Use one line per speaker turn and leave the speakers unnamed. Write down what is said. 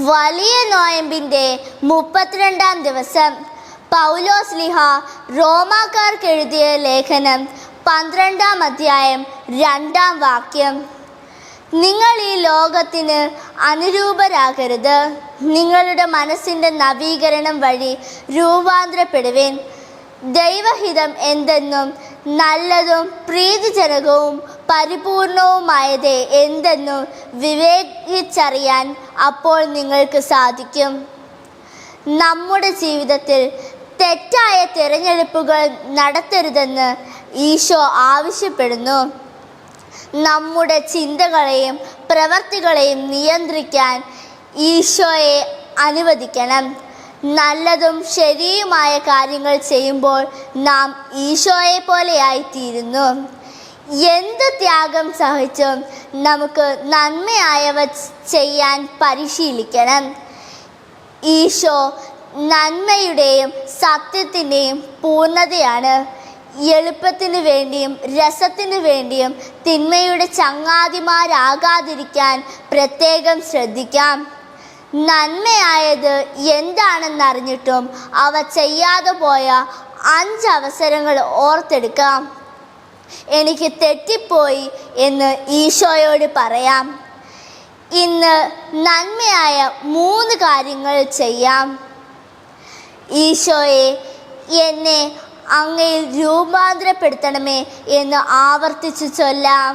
വലിയ നോയമ്പിൻ്റെ 32-ാം ദിവസം പൗലോസ്ലീഹ റോമാക്കാർക്ക് എഴുതിയ ലേഖനം 12-ാം അധ്യായം 2-ാം വാക്യം. നിങ്ങൾ ഈ ലോകത്തിന് അനുരൂപരാകരുത്, നിങ്ങളുടെ മനസ്സിൻ്റെ നവീകരണം വഴി രൂപാന്തരപ്പെടുവിൻ. ദൈവഹിതം എന്തെന്നും നല്ലതും പ്രീതിജനകവും പരിപൂർണവുമായത് എന്തെന്നും വിവേചിച്ചറിയാൻ അപ്പോൾ നിങ്ങൾക്ക് സാധിക്കും. നമ്മുടെ ജീവിതത്തിൽ തെറ്റായ തിരഞ്ഞെടുപ്പുകൾ നടത്തരുതെന്ന് ഈശോ ആവശ്യപ്പെടുന്നു. നമ്മുടെ ചിന്തകളെയും പ്രവൃത്തികളെയും നിയന്ത്രിക്കാൻ ഈശോയെ അനുവദിക്കണം. നല്ലതും ശരിയുമായ കാര്യങ്ങൾ ചെയ്യുമ്പോൾ നാം ഈശോയെ പോലെയായിത്തീരുന്നു. എന്ത് ത്യാഗം സഹിച്ചും നമുക്ക് നന്മയായവ ചെയ്യാൻ പരിശീലിക്കണം. ഈശോ നന്മയുടെയും സത്യത്തിൻ്റെയും പൂർണ്ണതയാണ്. എളുപ്പത്തിനു വേണ്ടിയും രസത്തിനു വേണ്ടിയും തിന്മയുടെ ചങ്ങാതിമാരാകാതിരിക്കാൻ പ്രത്യേകം ശ്രദ്ധിക്കാം. നന്മയായത് എന്താണെന്നറിഞ്ഞിട്ടും അവ ചെയ്യാതെ പോയ 5 അവസരങ്ങൾ ഓർത്തെടുക്കാം. എനിക്ക് തെറ്റിപ്പോയി എന്ന് ഈശോയോട് പറയാം. ഇന്ന് നന്മയായ 3 കാര്യങ്ങൾ ചെയ്യാം. ഈശോയെ, എന്നെ അങ്ങയിൽ രൂപാന്തരപ്പെടുത്തണമേ എന്ന് ആവർത്തിച്ചു ചൊല്ലാം.